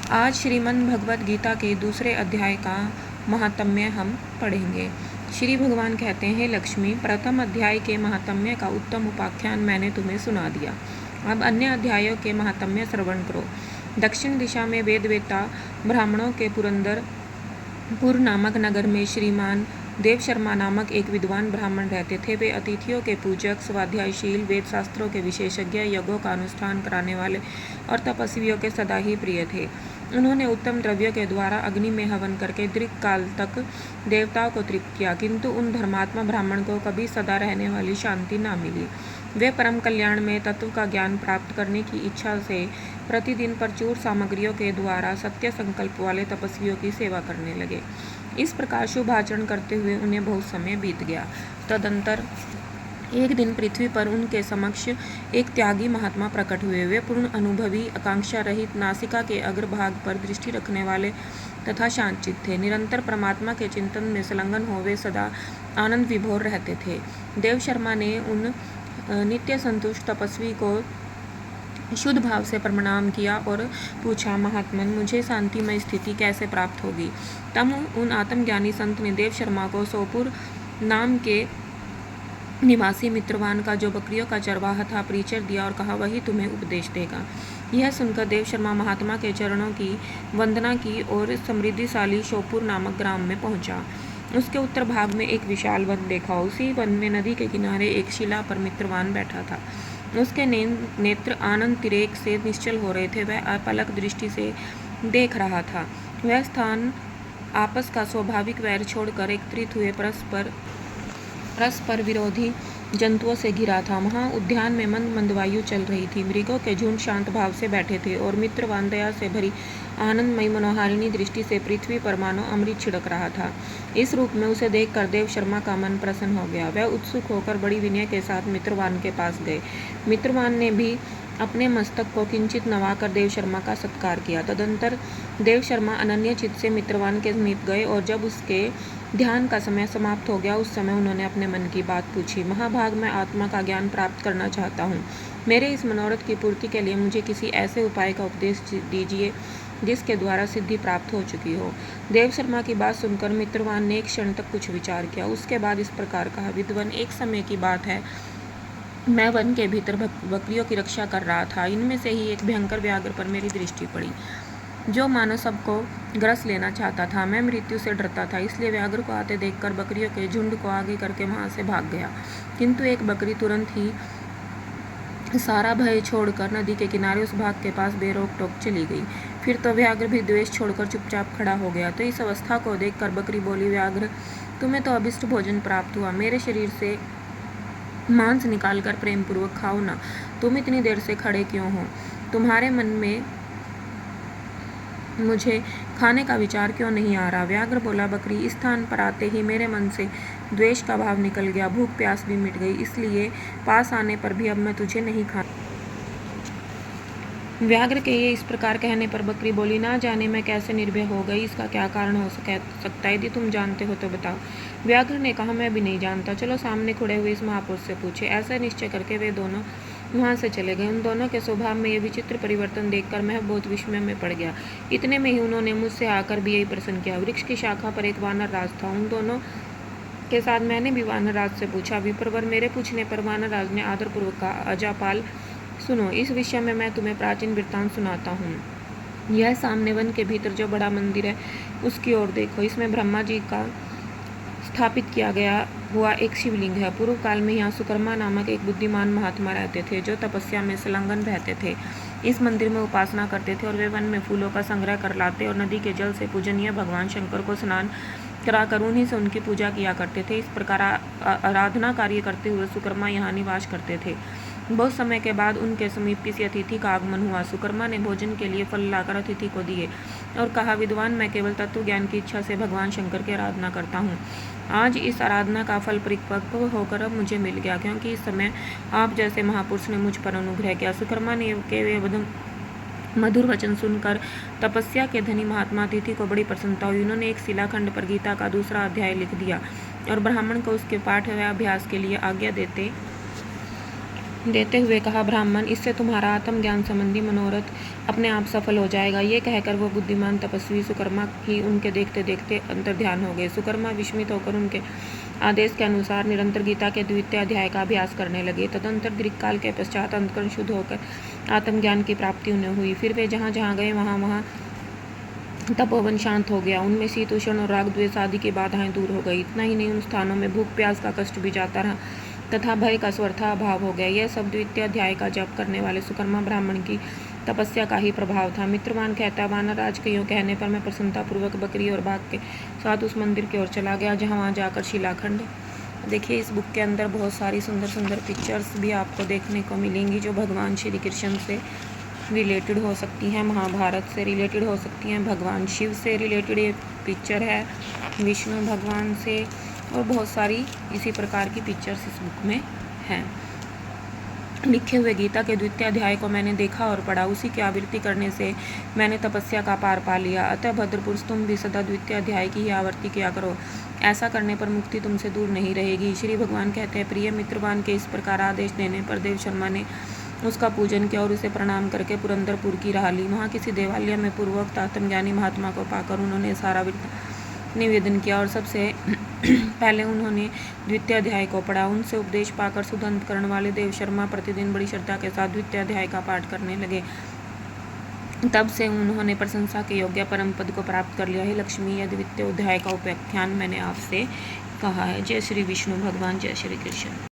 आज श्रीमद् भगवद गीता के दूसरे अध्याय का महात्म्य हम पढ़ेंगे। श्री भगवान कहते हैं, लक्ष्मी, प्रथम अध्याय के महात्म्य का उत्तम उपाख्यान मैंने तुम्हें सुना दिया। अब अन्य अध्यायों के महात्म्य श्रवण करो। दक्षिण दिशा में वेदवेत्ता ब्राह्मणों के पुर नामक नगर में श्रीमान देव शर्मा नामक एक विद्वान ब्राह्मण रहते थे। वे अतिथियों के पूजक, स्वाध्यायशील, वेद शास्त्रों के विशेषज्ञ, यज्ञों का अनुष्ठान कराने वाले और तपस्वियों के सदा ही प्रिय थे। उन्होंने उत्तम द्रव्यों के द्वारा अग्नि में हवन करके दीर्घ काल तक देवताओं को तृप्त किया, किंतु उन धर्मात्मा ब्राह्मण को कभी सदा रहने वाली शांति न मिली। वे परम कल्याण में तत्व का ज्ञान प्राप्त करने की इच्छा से प्रतिदिन प्रचुर सामग्रियों के द्वारा सत्य संकल्प वाले तपस्वियों की सेवा करने लगे। इस प्रकार शुभ आचरण करते हुए उन्हें बहुत समय बीत गया। तदंतर एक दिन पृथ्वी पर उनके समक्ष एक त्यागी महात्मा प्रकट हुए। वे पूर्ण अनुभवी, आकांक्षा रहित, नासिका के अग्रभाग पर दृष्टि रखने वाले तथा शांतचित्त थे। निरंतर परमात्मा के चिंतन में संलग्न हो वे सदा आनंद विभोर रहते थे। देव शर्मा ने उन नित्य संतुष्ट तपस्वी को शुद्ध भाव से प्रणाम किया और पूछा, महात्मन, मुझे शांतिमय स्थिति कैसे प्राप्त होगी? तब उन आत्मज्ञानी संत ने देव शर्मा को सोपुर नाम के निवासी मित्रवान का, जो बकरियों का चरवाहा था, परिचय दिया और कहा, वही तुम्हें उपदेश देगा। यह सुनकर देव शर्मा महात्मा के चरणों की वंदना की और समृद्धिशाली सोपुर नामक ग्राम में पहुंचा। उसके उत्तर भाग में एक विशाल वन देखा। उसी वन में नदी के किनारे एक शिला पर मित्रवान बैठा था। उसके नेत्र आनंद तिरेक से निश्चल हो रहे थे। वह अपलक दृष्टि से देख रहा था। वह स्थान आपस का स्वाभाविक वैर छोड़कर एकत्रित हुए परस्पर विरोधी जंतुओं से घिरा था। वहाँ उद्यान में मंद मंद वायु चल रही थी। मृगों के झुंड शांत भाव से बैठे थे और मित्रवान दया से भरी आनंदमयी मनोहारिणी दृष्टि से पृथ्वी पर मानो अमृत छिड़क रहा था। इस रूप में उसे देखकर देव शर्मा का मन प्रसन्न हो गया। वह उत्सुक होकर बड़ी विनय के साथ मित्रवान के पास गए। मित्रवान ने भी अपने मस्तक को किंचित नवाकर देव शर्मा का सत्कार किया। तदंतर देव शर्मा अनन्य चित्त से मित्रवान के समीप गए और जब उसके ध्यान का समय समाप्त हो गया, उस समय उन्होंने अपने मन की बात पूछी। महाभाग, मैं आत्मा का ज्ञान प्राप्त करना चाहता हूँ। मेरे इस मनोरथ की पूर्ति के लिए मुझे किसी ऐसे उपाय का उपदेश दीजिए जिसके द्वारा सिद्धि प्राप्त हो चुकी हो। देव शर्मा की बात सुनकर मित्रवान ने एक क्षण तक कुछ विचार किया। उसके बाद इस प्रकार कहा, विद्वान, एक समय की बात है, मैं वन के भीतर बकरियों की रक्षा कर रहा था। इनमें से ही एक भयंकर व्याघ्र पर मेरी दृष्टि पड़ी, जो मानो सबको ग्रस लेना चाहता था। मैं मृत्यु से डरता था, इसलिए व्याघ्र को आते देखकर बकरियों के झुंड को आगे करके वहां से भाग गया। किंतु एक बकरी तुरंत ही सारा भय छोड़कर नदी के किनारे उस भाग के पास बेरोक टोक चली गई। फिर तो व्याघ्र भी द्वेष छोड़कर चुपचाप खड़ा हो गया। तो इस अवस्था को देखकर बकरी बोली, व्याघ्र, तुम्हें तो अभिष्ट भोजन प्राप्त हुआ। मेरे शरीर से मांस निकालकर प्रेम पूर्वक खाओ ना। तुम इतनी देर से खड़े क्यों हो? तुम्हारे मन में मुझे खाने का विचार क्यों नहीं आ रहा? व्याघ्र बोला, बकरी, इस स्थान पर आते ही मेरे मन से द्वेष का भाव निकल गया, भूख प्यास भी मिट गई, इसलिए पास आने पर भी अब मैं तुझे नहीं खा। व्याघ्र के ये इस प्रकार कहने पर बकरी बोली, ना जाने मैं कैसे निर्भय हो गई, इसका क्या कारण हो सकता है? यदि तुम जानते हो तो बताओ। व्याघ्र ने कहा, मैं भी नहीं जानता, चलो सामने खड़े हुए इस महापुरुष से पूछे। ऐसा निश्चय करके वे दोनों वहाँ से चले गए। उन दोनों के स्वभाव में ये विचित्र परिवर्तन देखकर मैं बहुत विस्मय में पड़ गया। इतने में ही उन्होंने मुझसे आकर भी यही प्रश्न किया। वृक्ष की शाखा पर एक वानर राज था। उन दोनों के साथ मैंने भी वानर राज से पूछा। विप्रवर, मेरे पूछने पर वानर राज ने आदरपूर्वक कहा, अजापाल, सुनो, इस विषय में मैं तुम्हें प्राचीन वृत्तांत सुनाता हूँ। यह सामने वन के भीतर जो बड़ा मंदिर है, उसकी ओर देखो। इसमें ब्रह्मा जी का स्थापित किया गया हुआ एक शिवलिंग है। पूर्व काल में यहाँ सुकर्मा नामक एक बुद्धिमान महात्मा रहते थे, जो तपस्या में संलग्न रहते थे। इस मंदिर में उपासना करते थे और वे वन में फूलों का संग्रह कर लाते और नदी के जल से पूजनीय भगवान शंकर को स्नान कराकर उन्हीं से उनकी पूजा किया करते थे। इस प्रकार आराधना कार्य करते हुए सुकर्मा यहाँ निवास करते थे। बहुत समय के बाद उनके समीप किसी अतिथि का आगमन हुआ। सुकर्मा ने भोजन के लिए फल लाकर अतिथि को दिए और कहा, विद्वान, मैं केवल तत्व ज्ञान की इच्छा से भगवान शंकर की आराधना करता हूँ। आज इस आराधना का फल परिपक्व होकर अब मुझे मिल गया, क्योंकि इस समय आप जैसे महापुरुष ने मुझ पर अनुग्रह किया। सुकर्मा ने के मधुर वचन सुनकर तपस्या के धनी महात्मा अतिथि को बड़ी प्रसन्नता हुई। उन्होंने एक शिलाखंड पर गीता का दूसरा अध्याय लिख दिया और ब्राह्मण को उसके पाठ व अभ्यास के लिए आज्ञा देते देते हुए कहा, ब्राह्मण, इससे तुम्हारा आत्मज्ञान संबंधी मनोरथ अपने आप सफल हो जाएगा। ये कहकर वो बुद्धिमान तपस्वी सुकर्मा ही उनके देखते देखते अंतर्ध्यान हो गए। सुकर्मा विस्मित होकर उनके आदेश के अनुसार निरंतर गीता के द्वितीय अध्याय का अभ्यास करने लगे। तदंतर दीर्घकाल के पश्चात अंतःकरण शुद्ध होकर आत्मज्ञान की प्राप्ति उन्हें हुई। फिर वे जहाँ जहाँ गए वहाँ तपोवन शांत हो गया। उनमें शीत उष्ण और राग द्वेष आदि की बाधाएं दूर हो गई। इतना ही नहीं, उन स्थानों में भूख प्यास का कष्ट भी जाता रहा तथा भय का स्वर्था अभाव हो गया। यह सब द्वितीय अध्याय का जप करने वाले सुकर्मा ब्राह्मण की तपस्या का ही प्रभाव था। मित्रवान कहता, वानरराज के यूँ कहने पर मैं प्रसन्नतापूर्वक बकरी और बाघ के साथ उस मंदिर की ओर चला गया जहाँ वहाँ जाकर शिलाखंड। देखिए, इस बुक के अंदर बहुत सारी सुंदर सुंदर पिक्चर्स भी आपको देखने को मिलेंगी जो भगवान श्री कृष्ण से रिलेटेड हो सकती हैं, महाभारत से रिलेटेड हो सकती हैं, भगवान शिव से रिलेटेड ये पिक्चर है, विष्णु भगवान से, और बहुत सारी इसी प्रकार की पिक्चर्स इस बुक में हैं। लिखे हुए गीता के द्वितीय अध्याय को मैंने देखा और पढ़ा, उसी की आवृत्ति करने से मैंने तपस्या का पार पा लिया। अतः भद्रपुरुष, तुम भी सदा द्वितीय अध्याय की ही आवृत्ति किया करो। ऐसा करने पर मुक्ति तुमसे दूर नहीं रहेगी। श्री भगवान कहते हैं, प्रिय मित्रवान के इस प्रकार आदेश देने पर देव शर्मा ने उसका पूजन किया और उसे प्रणाम करके पुरंदरपुर की राह ली। वहाँ किसी देवालय में पूर्वोक्त आत्मज्ञानी महात्मा को पाकर उन्होंने सारा निवेदन किया और सबसे पहले उन्होंने द्वितीय अध्याय को पढ़ा। उनसे उपदेश पाकर शुद्ध अंतकरण वाले देव शर्मा प्रतिदिन बड़ी श्रद्धा के साथ द्वितीय अध्याय का पाठ करने लगे। तब से उन्होंने प्रशंसा के योग्य परम पद को प्राप्त कर लिया है। लक्ष्मी, यह द्वितीय अध्याय का उपाख्यान मैंने आपसे कहा है। जय श्री विष्णु भगवान, जय श्री कृष्ण।